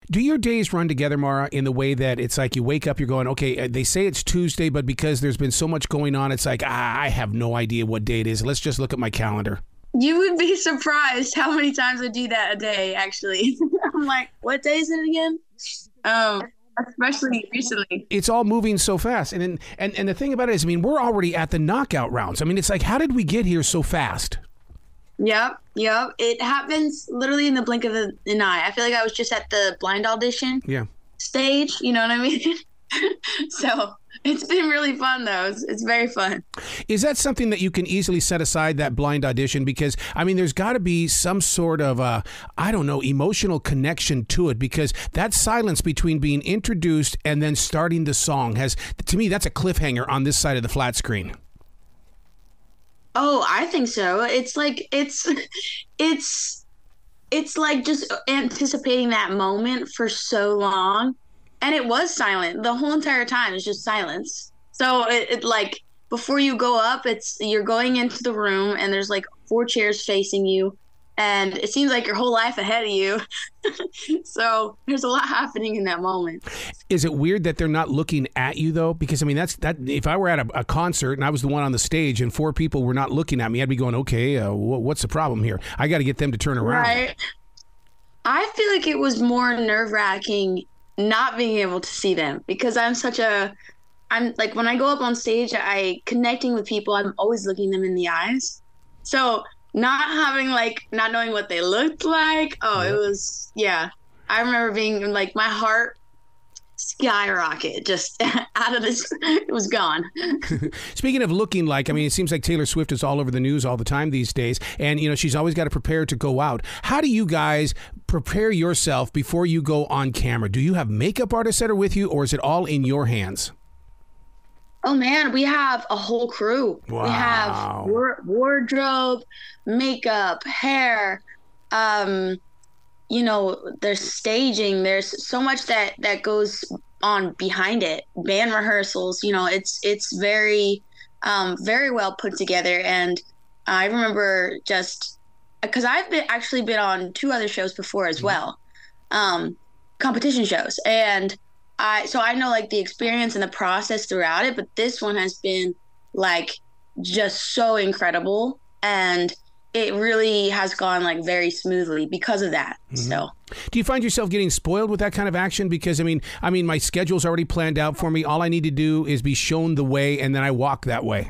Do your days run together, Mara, in the way that it's like you wake up, you're going, okay, they say it's Tuesday, but because there's been so much going on, it's like, I have no idea what day it is. Let's just look at my calendar. You would be surprised how many times I do that a day, actually. I'm like, what day is it again? Especially recently. It's all moving so fast. And the thing about it is, I mean, we're already at the knockout rounds. I mean, it's like, how did we get here so fast? Yep. It happens literally in the blink of an eye. I feel like I was just at the blind audition stage. You know what I mean? So it's been really fun, though. It's very fun. Is that something that you can easily set aside, that blind audition? Because, I mean, there's got to be some sort of, emotional connection to it, because that silence between being introduced and then starting the song to me, that's a cliffhanger on this side of the flat screen. Oh, I think so. It's like it's like just anticipating that moment for so long, and it was silent the whole entire time. It's just silence. So it like before you go up, you're going into the room and there's like 4 chairs facing you, and it seems like your whole life ahead of you. So there's a lot happening in that moment. Is it weird that they're not looking at you, though? Because, I mean, that if I were at a concert and I was the one on the stage and 4 people were not looking at me, I'd be going, okay, what's the problem here? I got to get them to turn around. Right. I feel like it was more nerve-wracking not being able to see them, because I'm like, when I go up on stage, connecting with people, I'm always looking them in the eyes. So not knowing what they looked like. Oh, it was, I remember being like, my heart skyrocket just out of this. It was gone. Speaking of looking like, I mean, it seems like Taylor Swift is all over the news all the time these days. And, she's always got to prepare to go out. How do you guys prepare yourself before you go on camera? Do you have makeup artists that are with you, or is it all in your hands? Oh, man, we have a whole crew. Wow. We have wardrobe, makeup, hair, there's staging. There's so much that goes on behind it. Band rehearsals, it's very, very well put together. And I remember just because I've been on 2 other shows before as well, competition shows. And I know like the experience and the process throughout it, but this one has been like just so incredible, and it really has gone like very smoothly because of that. Mm-hmm. So, do you find yourself getting spoiled with that kind of action? Because I mean, my schedule's already planned out for me. All I need to do is be shown the way, and then I walk that way.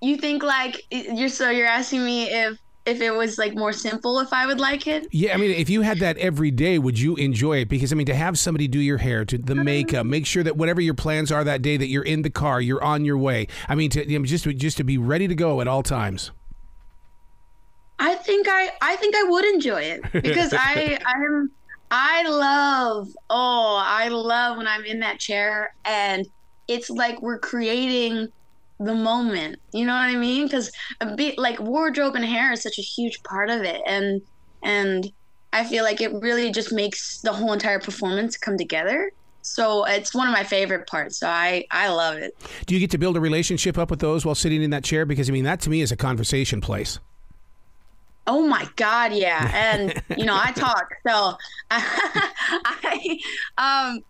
You think like you're asking me if it was like more simple, if I would like it? Yeah, I mean, if you had that every day, would you enjoy it? Because I mean, to have somebody do your hair, to the makeup, make sure that whatever your plans are that day, that you're in the car, you're on your way. I mean, just to be ready to go at all times. I think I would enjoy it, because I love when I'm in that chair, and it's like we're creating the moment, you know what I mean? Because a bit like wardrobe and hair is such a huge part of it, and I feel like it really just makes the whole entire performance come together. So it's one of my favorite parts. So I love it. Do you get to build a relationship up with those while sitting in that chair? Because I mean, that to me is a conversation place. Oh my God, yeah. And I talk. So I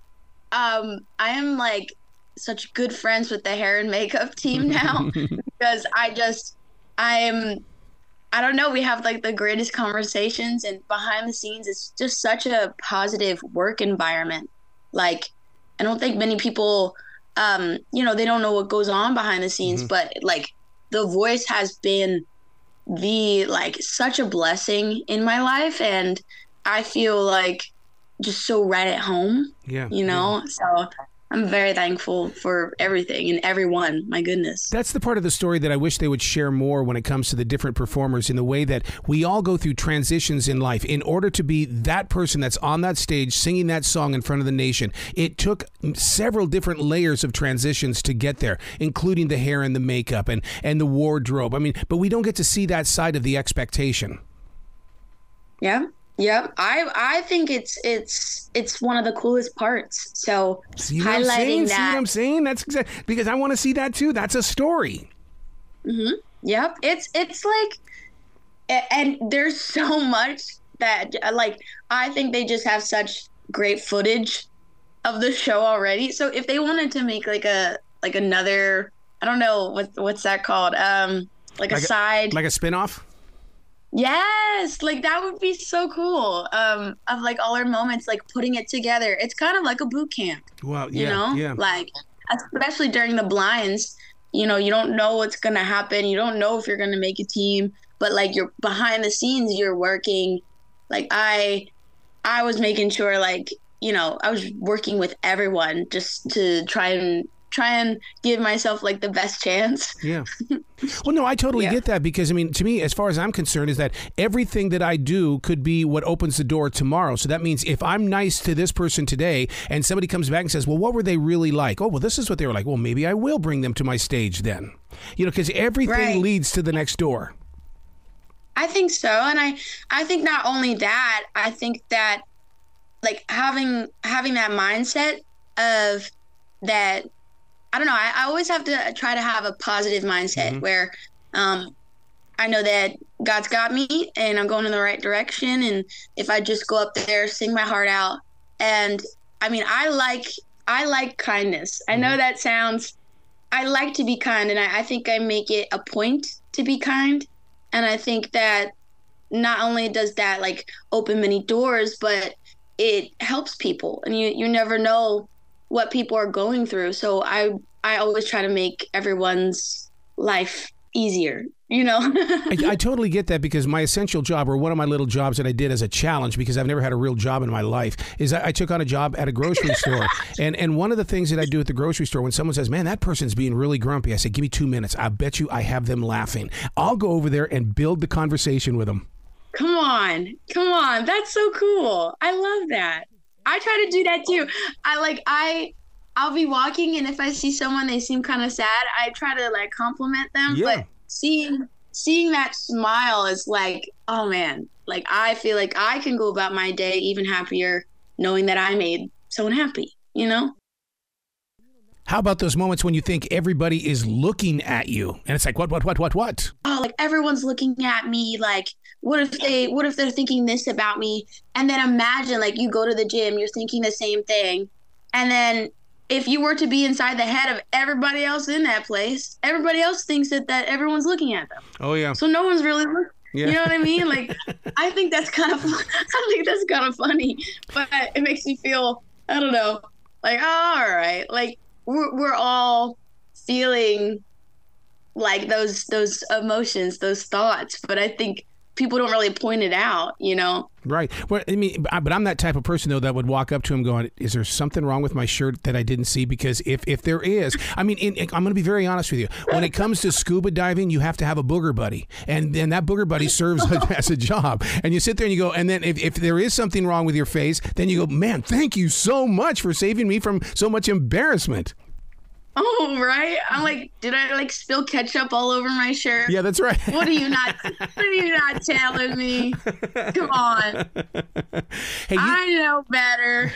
am like such good friends with the hair and makeup team now, because I don't know, we have like the greatest conversations, and behind the scenes it's just such a positive work environment. Like, I don't think many people they don't know what goes on behind the scenes, mm-hmm. but like The Voice has been such a blessing in my life, and I feel like just so right at home. So I'm very thankful for everything and everyone. My goodness. That's the part of the story that I wish they would share more when it comes to the different performers, in the way that we all go through transitions in life. In order to be that person that's on that stage singing that song in front of the nation, it took several different layers of transitions to get there, including the hair and the makeup and the wardrobe. I mean, but we don't get to see that side of the expectation. Yeah. Yep, I think it's one of the coolest parts. So highlighting that. See what I'm saying? That's exactly, because I want to see that too. That's a story. Mm-hmm. Yep, it's like, and there's so much that like I think they just have such great footage of the show already. So if they wanted to make like another, I don't know what's that called, like a side, like a spinoff. yes, like that would be so cool. Of like all our moments, like putting it together. It's kind of like a boot camp. Well, You know, yeah. like especially during the blinds, you know, you don't know what's gonna happen. You don't know if you're gonna make a team, but like you're behind the scenes, you're working. Like I was making sure, like, you know, I was working with everyone just to try and give myself like the best chance. Yeah. Well, no, I totally get that, because, I mean, to me, as far as I'm concerned, is that everything that I do could be what opens the door tomorrow. So that means if I'm nice to this person today and somebody comes back and says, well, what were they really like? Oh, well, this is what they were like. Well, maybe I will bring them to my stage then. You know, because everything leads to the next door. I think so. And I think not only that, I think that like having that mindset of that, I don't know, I always have to try to have a positive mindset where I know that God's got me and I'm going in the right direction. And if I just go up there, sing my heart out. And I mean, I like kindness. I know that sounds, I like to be kind, and I think I make it a point to be kind. And I think that not only does that like open many doors, but it helps people, and you never know what people are going through. So I always try to make everyone's life easier, you know? I totally get that, because my essential job, or one of my little jobs that I did as a challenge, because I've never had a real job in my life, is I took on a job at a grocery store. And one of the things that I do at the grocery store, when someone says, man, that person's being really grumpy, I say, give me 2 minutes. I bet you I have them laughing. I'll go over there and build the conversation with them. Come on. That's so cool. I love that. I try to do that too. I'll be walking, and if I see someone, they seem kind of sad, I try to like compliment them. Yeah. But seeing that smile is like, oh man, like I feel like I can go about my day even happier knowing that I made someone happy, you know? How about those moments when you think everybody is looking at you and it's like, what? Oh, like everyone's looking at me. Like, what if they're thinking this about me? And then imagine like you go to the gym, you're thinking the same thing. And then if you were to be inside the head of everybody else in that place, everybody else thinks that everyone's looking at them. Oh yeah. So no one's really looking. Yeah. You know what I mean? Like, I think that's kind of funny, but it makes me feel, I don't know, like, oh, all right. Like we're all feeling like those emotions, those thoughts, but I think people don't really point it out, you know? Right. Well, I mean, but I'm that type of person, though, that would walk up to him going, is there something wrong with my shirt that I didn't see? Because if there is, I mean, I'm going to be very honest with you. When it comes to scuba diving, you have to have a booger buddy. And then that booger buddy serves as a job. And you sit there and you go, and then if there is something wrong with your face, then you go, man, thank you so much for saving me from so much embarrassment. Oh, right. I'm like, did I like spill ketchup all over my shirt? Yeah, that's right. What are you not telling me? Come on. Hey, I know better.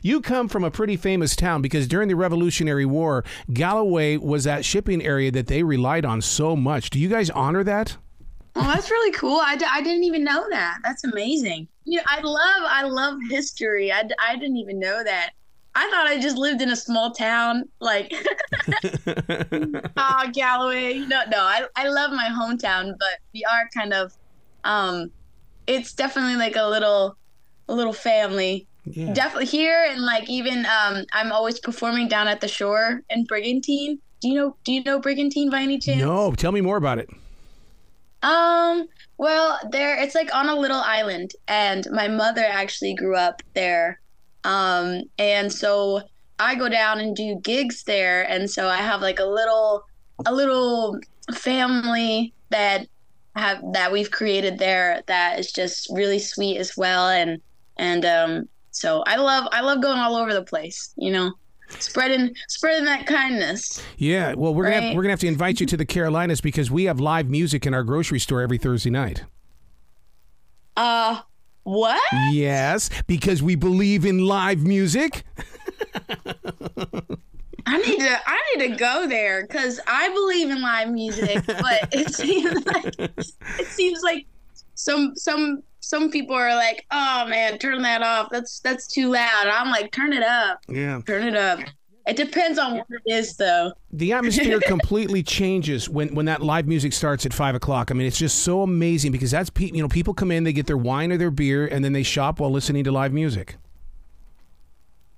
You come from a pretty famous town, because during the Revolutionary War, Galloway was that shipping area that they relied on so much. Do you guys honor that? Oh, that's really cool. I didn't even know that. That's amazing. You know, I love history. I didn't even know that. I thought I just lived in a small town, like, Galloway. No, I love my hometown, but we are kind of, it's definitely like a little family. Yeah. Definitely here, and like even, I'm always performing down at the shore in Brigantine. Do you know Brigantine by any chance? No, tell me more about it. Well, it's like on a little island, and my mother actually grew up there. And so I go down and do gigs there. And so I have like a little family that we've created there that is just really sweet as well. And so I love going all over the place, you know, spreading that kindness. Yeah. Well, we're gonna have to invite you to the Carolinas, because we have live music in our grocery store every Thursday night. What? Yes, because we believe in live music. I need to go there, because I believe in live music, but it seems like some some people are like, oh man, turn that off. That's too loud. I'm like, turn it up. Yeah. Turn it up. It depends on what it is, though. The atmosphere completely changes when that live music starts at 5 o'clock. I mean, it's just so amazing because that's people come in, they get their wine or their beer, and then they shop while listening to live music.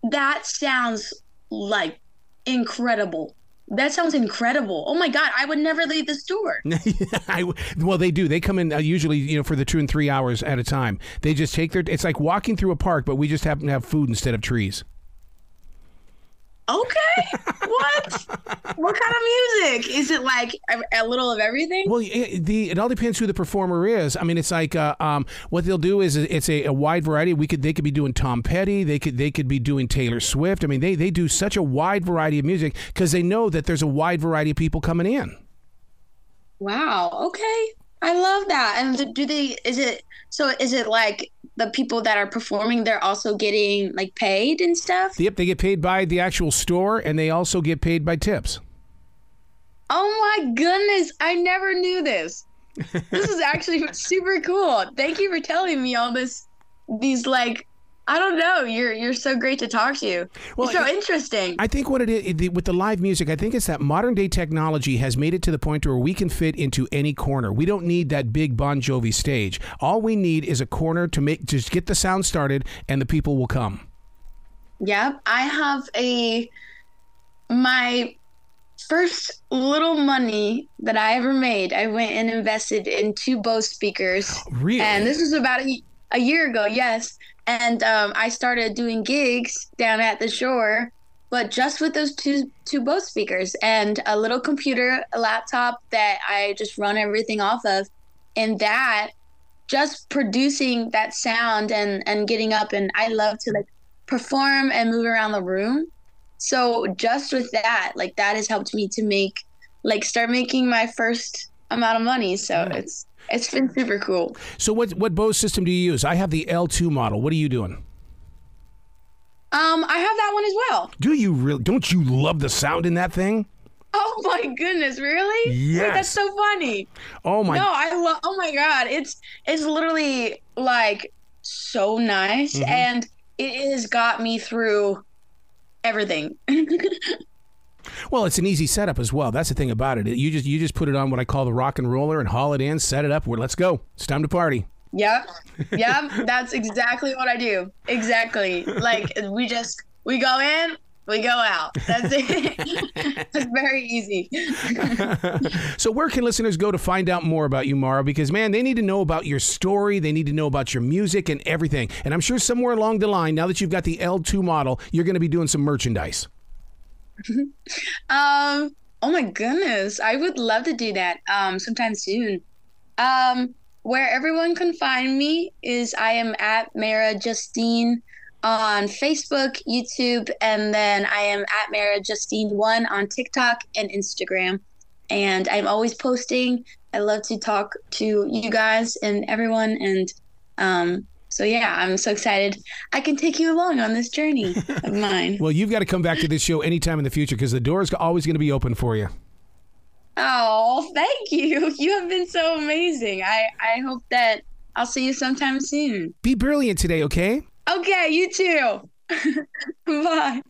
That sounds like incredible. That sounds incredible. Oh my God, I would never leave the store. Well, they do. They come in usually, for the 2 and 3 hours at a time. They just take it's like walking through a park, but we just happen to have food instead of trees. Okay. What? What kind of music? Is it like a little of everything? Well, it all depends who the performer is. I mean, it's like what they'll do is it's a wide variety. They could be doing Tom Petty. They could be doing Taylor Swift. I mean, they do such a wide variety of music because they know that there's a wide variety of people coming in. Wow. Okay. I love that. And is it like the people that are performing, they're also getting like paid and stuff? Yep, they get paid by the actual store, and they also get paid by tips. Oh my goodness, I never knew this. This is actually super cool. Thank you for telling me all these like, I don't know. You're so great to talk to. Well, it's so interesting. I think what it is with the live music, I think it's that modern day technology has made it to the point where we can fit into any corner. We don't need that big Bon Jovi stage. All we need is a corner to just get the sound started, and the people will come. Yep, I have my first little money that I ever made. I went and invested in 2 Bose speakers. Really? And this was about a year ago. Yes. And I started doing gigs down at the shore, but just with those two Bose speakers and a little computer, a laptop that I just run everything off of. And that, just producing that sound and getting up, and I love to like perform and move around the room. So just with that, like that has helped me to start making my first amount of money. So it's been super cool. So what Bose system do you use? I have the L2 model. What are you doing? I have that one as well. Do you really? Don't you love the sound in that thing? Oh my goodness, really? Yes. Wait, that's so funny. Oh my. No, oh my God. It's literally like so nice, and it has got me through everything. Well, it's an easy setup as well. That's the thing about it. You just put it on what I call the rock and roller and haul it in, set it up. Let's go. It's time to party. Yep. That's exactly what I do. Exactly. Like we go in, we go out. That's it. It's very easy. So where can listeners go to find out more about you, Mara? Because, man, they need to know about your story. They need to know about your music and everything. And I'm sure somewhere along the line, now that you've got the L2 model, you're going to be doing some merchandise. Oh my goodness. I would love to do that sometime soon. Where everyone can find me is I am at Mara Justine on Facebook, YouTube, and then I am at Mara Justine1 on TikTok and Instagram. And I'm always posting. I love to talk to you guys and everyone. And so, yeah, I'm so excited. I can take you along on this journey of mine. Well, you've got to come back to this show anytime in the future because the door is always going to be open for you. Oh, thank you. You have been so amazing. I hope that I'll see you sometime soon. Be brilliant today, okay? Okay, you too. Bye.